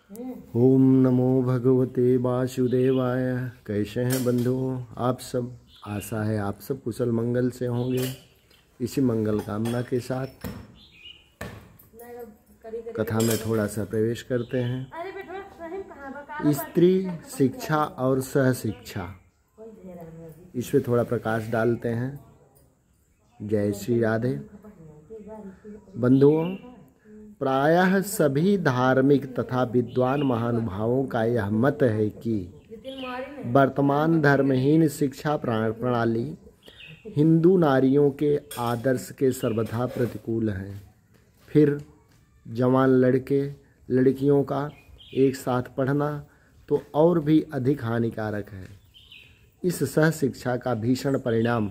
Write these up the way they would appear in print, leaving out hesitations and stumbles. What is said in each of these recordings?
ओम नमो भगवते वासुदेवाय। कैसे हैं बंधुओं आप सब? आशा है आप सब कुशल मंगल से होंगे। इसी मंगल कामना के साथ कथा में थोड़ा सा प्रवेश करते हैं। स्त्री शिक्षा और सह शिक्षा, इस पे थोड़ा प्रकाश डालते हैं। जय श्री राधे। बंधुओं, प्रायः सभी धार्मिक तथा विद्वान महानुभावों का यह मत है कि वर्तमान धर्महीन शिक्षा प्रणाली हिंदू नारियों के आदर्श के सर्वथा प्रतिकूल है। फिर जवान लड़के लड़कियों का एक साथ पढ़ना तो और भी अधिक हानिकारक है। इस सह शिक्षा का भीषण परिणाम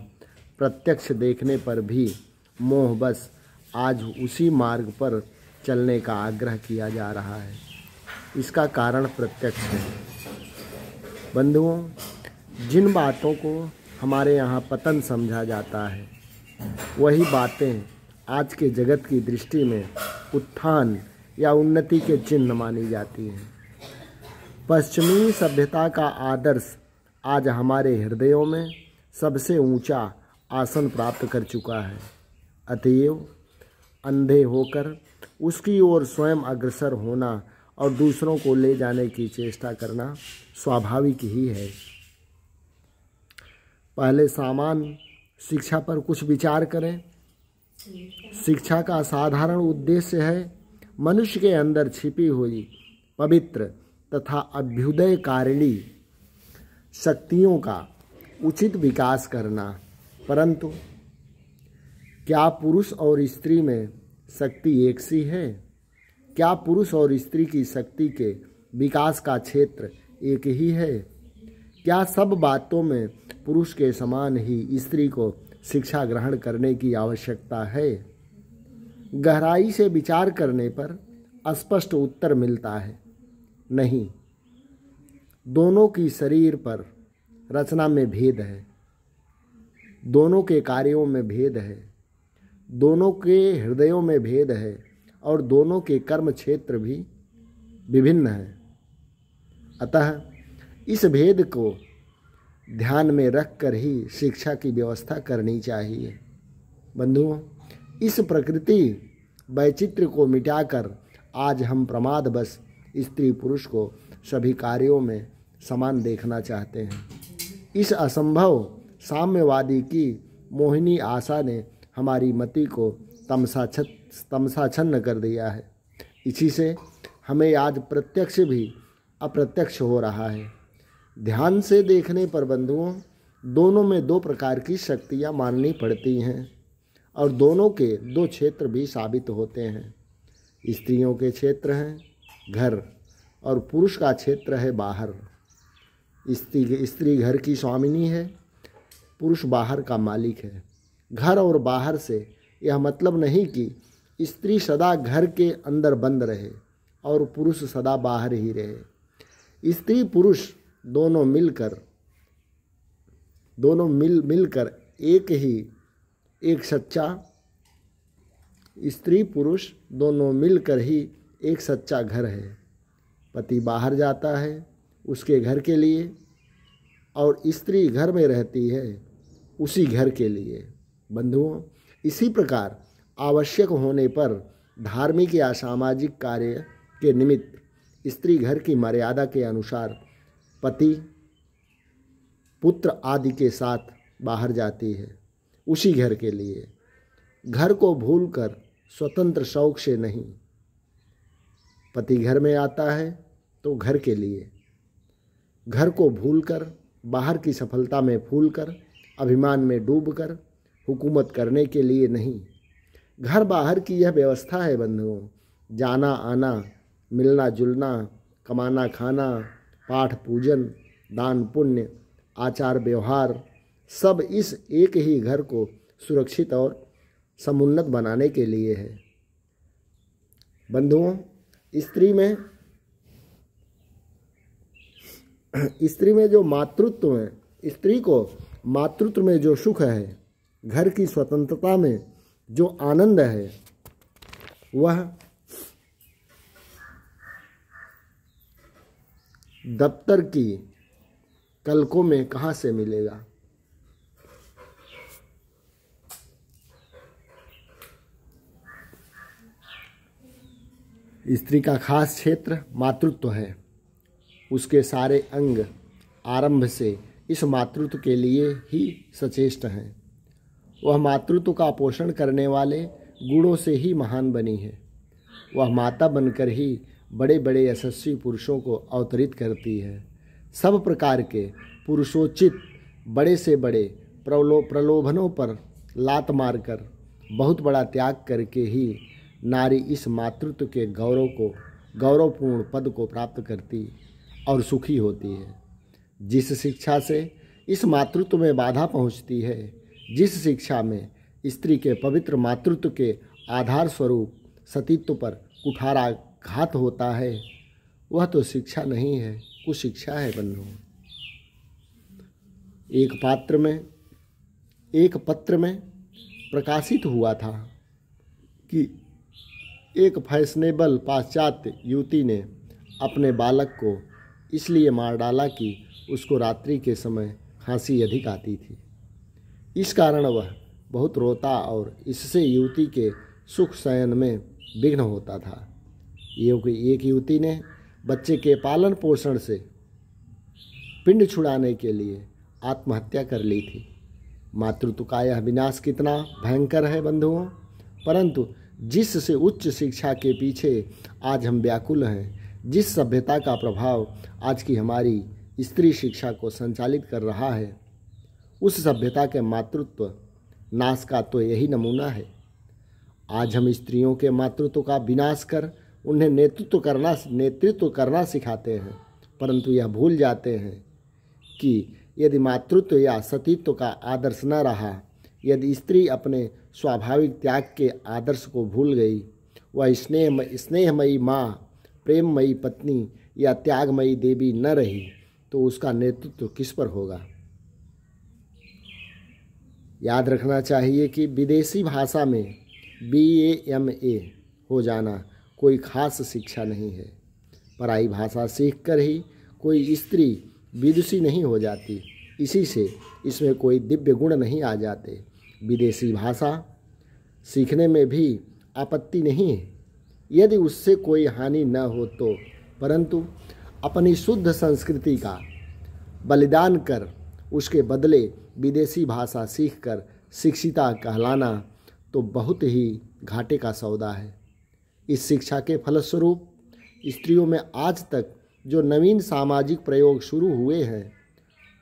प्रत्यक्ष देखने पर भी मोहबस आज उसी मार्ग पर चलने का आग्रह किया जा रहा है। इसका कारण प्रत्यक्ष है। बंधुओं, जिन बातों को हमारे यहाँ पतन समझा जाता है, वही बातें आज के जगत की दृष्टि में उत्थान या उन्नति के चिन्ह मानी जाती हैं। पश्चिमी सभ्यता का आदर्श आज हमारे हृदयों में सबसे ऊंचा आसन प्राप्त कर चुका है। अतएव अंधे होकर उसकी ओर स्वयं अग्रसर होना और दूसरों को ले जाने की चेष्टा करना स्वाभाविक ही है। पहले सामान्य शिक्षा पर कुछ विचार करें। शिक्षा का साधारण उद्देश्य है मनुष्य के अंदर छिपी हुई पवित्र तथा अभ्युदयकारिणी शक्तियों का उचित विकास करना। परंतु क्या पुरुष और स्त्री में शक्ति एक सी है? क्या पुरुष और स्त्री की शक्ति के विकास का क्षेत्र एक ही है? क्या सब बातों में पुरुष के समान ही स्त्री को शिक्षा ग्रहण करने की आवश्यकता है? गहराई से विचार करने पर स्पष्ट उत्तर मिलता है, नहीं। दोनों की शरीर पर रचना में भेद है, दोनों के कार्यों में भेद है, दोनों के हृदयों में भेद है और दोनों के कर्म क्षेत्र भी विभिन्न हैं। अतः इस भेद को ध्यान में रखकर ही शिक्षा की व्यवस्था करनी चाहिए। बंधुओं, इस प्रकृति वैचित्र्य को मिटाकर आज हम प्रमादवश स्त्री पुरुष को सभी कार्यों में समान देखना चाहते हैं। इस असंभव साम्यवादी की मोहिनी आशा ने हमारी मति को तमसाछन्न कर दिया है। इसी से हमें आज प्रत्यक्ष भी अप्रत्यक्ष हो रहा है। ध्यान से देखने पर बंधुओं, दोनों में दो प्रकार की शक्तियाँ माननी पड़ती हैं और दोनों के दो क्षेत्र भी साबित होते हैं। स्त्रियों के क्षेत्र हैं घर और पुरुष का क्षेत्र है बाहर। स्त्री घर की स्वामिनी है, पुरुष बाहर का मालिक है। घर और बाहर से यह मतलब नहीं कि स्त्री सदा घर के अंदर बंद रहे और पुरुष सदा बाहर ही रहे। स्त्री पुरुष दोनों मिलकर स्त्री पुरुष दोनों मिलकर ही एक सच्चा घर है। पति बाहर जाता है उसके घर के लिए और स्त्री घर में रहती है उसी घर के लिए। बंधुओं, इसी प्रकार आवश्यक होने पर धार्मिक या सामाजिक कार्य के निमित्त स्त्री घर की मर्यादा के अनुसार पति पुत्र आदि के साथ बाहर जाती है उसी घर के लिए। घर को भूलकर स्वतंत्र शौक से नहीं। पति घर में आता है तो घर के लिए, घर को भूलकर बाहर की सफलता में फूलकर अभिमान में डूबकर हुकूमत करने के लिए नहीं। घर बाहर की यह व्यवस्था है बंधुओं। जाना आना, मिलना जुलना, कमाना खाना, पाठ पूजन, दान पुण्य, आचार व्यवहार, सब इस एक ही घर को सुरक्षित और समुन्नत बनाने के लिए है। बंधुओं, स्त्री में जो मातृत्व है, स्त्री को मातृत्व में जो सुख है, घर की स्वतंत्रता में जो आनंद है, वह दफ्तर की कलकों में कहाँ से मिलेगा। स्त्री का खास क्षेत्र मातृत्व है। उसके सारे अंग आरंभ से इस मातृत्व के लिए ही सचेष्ट हैं। वह मातृत्व का पोषण करने वाले गुणों से ही महान बनी है। वह माता बनकर ही बड़े बड़े यशस्वी पुरुषों को अवतरित करती है। सब प्रकार के पुरुषोचित बड़े से बड़े प्रलोभनों पर लात मारकर बहुत बड़ा त्याग करके ही नारी इस मातृत्व के गौरवपूर्ण पद को प्राप्त करती और सुखी होती है। जिस शिक्षा से इस मातृत्व में बाधा पहुंचती है, जिस शिक्षा में स्त्री के पवित्र मातृत्व के आधार स्वरूप सतीत्व पर कुठाराघात होता है, वह तो शिक्षा नहीं है, कुशिक्षा है बंधु। एक पत्र में प्रकाशित हुआ था कि एक फैशनेबल पाश्चात्य युवती ने अपने बालक को इसलिए मार डाला कि उसको रात्रि के समय खांसी अधिक आती थी। इस कारण वह बहुत रोता और इससे युवती के सुख शयन में विघ्न होता था। एक युवती ने बच्चे के पालन पोषण से पिंड छुड़ाने के लिए आत्महत्या कर ली थी। मातृत्व का यह विनाश कितना भयंकर है बंधुओं, परंतु जिससे उच्च शिक्षा के पीछे आज हम व्याकुल हैं, जिस सभ्यता का प्रभाव आज की हमारी स्त्री शिक्षा को संचालित कर रहा है, उस सभ्यता के मातृत्व नाश का तो यही नमूना है। आज हम स्त्रियों के मातृत्व का विनाश कर उन्हें नेतृत्व करना सिखाते हैं, परंतु यह भूल जाते हैं कि यदि मातृत्व या सतीत्व का आदर्श न रहा, यदि स्त्री अपने स्वाभाविक त्याग के आदर्श को भूल गई, वह स्नेहमयी माँ, प्रेममयी पत्नी या त्यागमयी देवी न रही, तो उसका नेतृत्व किस पर होगा। याद रखना चाहिए कि विदेशी भाषा में BA MA हो जाना कोई खास शिक्षा नहीं है। पराई भाषा सीखकर ही कोई स्त्री विदुषी नहीं हो जाती। इसी से इसमें कोई दिव्य गुण नहीं आ जाते। विदेशी भाषा सीखने में भी आपत्ति नहीं है, यदि उससे कोई हानि न हो तो, परंतु अपनी शुद्ध संस्कृति का बलिदान कर उसके बदले विदेशी भाषा सीखकर शिक्षिता कहलाना तो बहुत ही घाटे का सौदा है। इस शिक्षा के फलस्वरूप स्त्रियों में आज तक जो नवीन सामाजिक प्रयोग शुरू हुए हैं,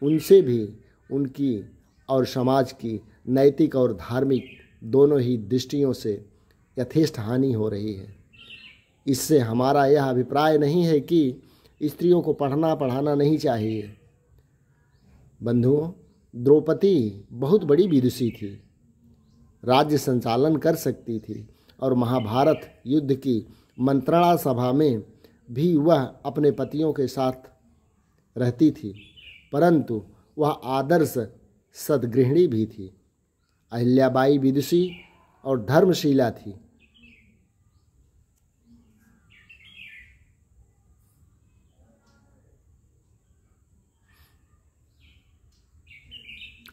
उनसे भी उनकी और समाज की नैतिक और धार्मिक दोनों ही दृष्टियों से यथेष्ट हानि हो रही है। इससे हमारा यह अभिप्राय नहीं है कि स्त्रियों को पढ़ाना नहीं चाहिए। बंधुओं, द्रौपदी बहुत बड़ी विदुषी थी, राज्य संचालन कर सकती थी और महाभारत युद्ध की मंत्रणा सभा में भी वह अपने पतियों के साथ रहती थी, परंतु वह आदर्श सद्गृहिणी भी थी। अहिल्याबाई विदुषी और धर्मशीला थी।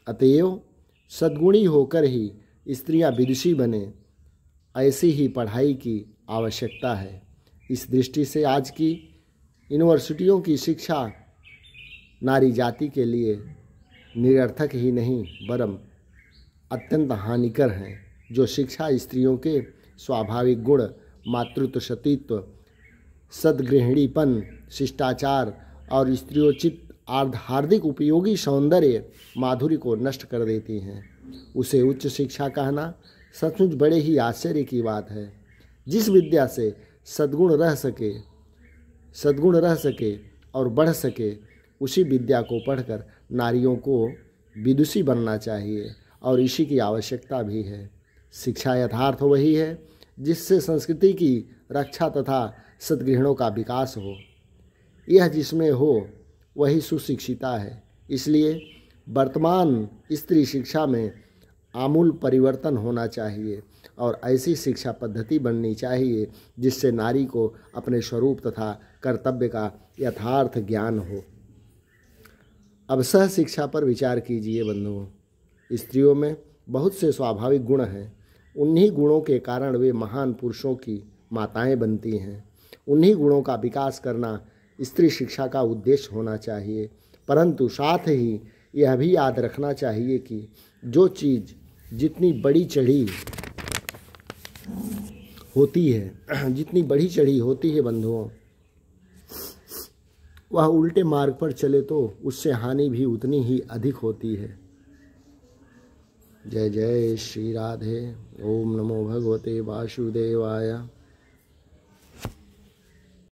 अतएव सद्गुणी होकर ही स्त्रियां विदुषी बने, ऐसी ही पढ़ाई की आवश्यकता है। इस दृष्टि से आज की यूनिवर्सिटियों की शिक्षा नारी जाति के लिए निरर्थक ही नहीं वरम अत्यंत हानिकर हैं। जो शिक्षा स्त्रियों के स्वाभाविक गुण मातृत्व, सतीत्व, सद्गृहिणीपन, शिष्टाचार और स्त्रियोचित हार्दिक उपयोगी सौंदर्य माधुर्य को नष्ट कर देती हैं, उसे उच्च शिक्षा कहना सचमुच बड़े ही आश्चर्य की बात है। जिस विद्या से सद्गुण रह सके और बढ़ सके, उसी विद्या को पढ़कर नारियों को विदुषी बनना चाहिए और इसी की आवश्यकता भी है। शिक्षा यथार्थ वही है जिससे संस्कृति की रक्षा तथा सद्गृहिणों का विकास हो। यह जिसमें हो वही सुशिक्षिता है। इसलिए वर्तमान स्त्री शिक्षा में आमूल परिवर्तन होना चाहिए और ऐसी शिक्षा पद्धति बननी चाहिए जिससे नारी को अपने स्वरूप तथा कर्तव्य का यथार्थ ज्ञान हो। अब सह शिक्षा पर विचार कीजिए बंधुओं। स्त्रियों में बहुत से स्वाभाविक गुण हैं। उन्हीं गुणों के कारण वे महान पुरुषों की माताएं बनती हैं। उन्हीं गुणों का विकास करना स्त्री शिक्षा का उद्देश्य होना चाहिए। परंतु साथ ही यह भी याद रखना चाहिए कि जो चीज़ जितनी बढ़ी चढ़ी होती है बंधुओं, वह उल्टे मार्ग पर चले तो उससे हानि भी उतनी ही अधिक होती है। जय जय श्री राधे। ओम नमो भगवते वासुदेवाय।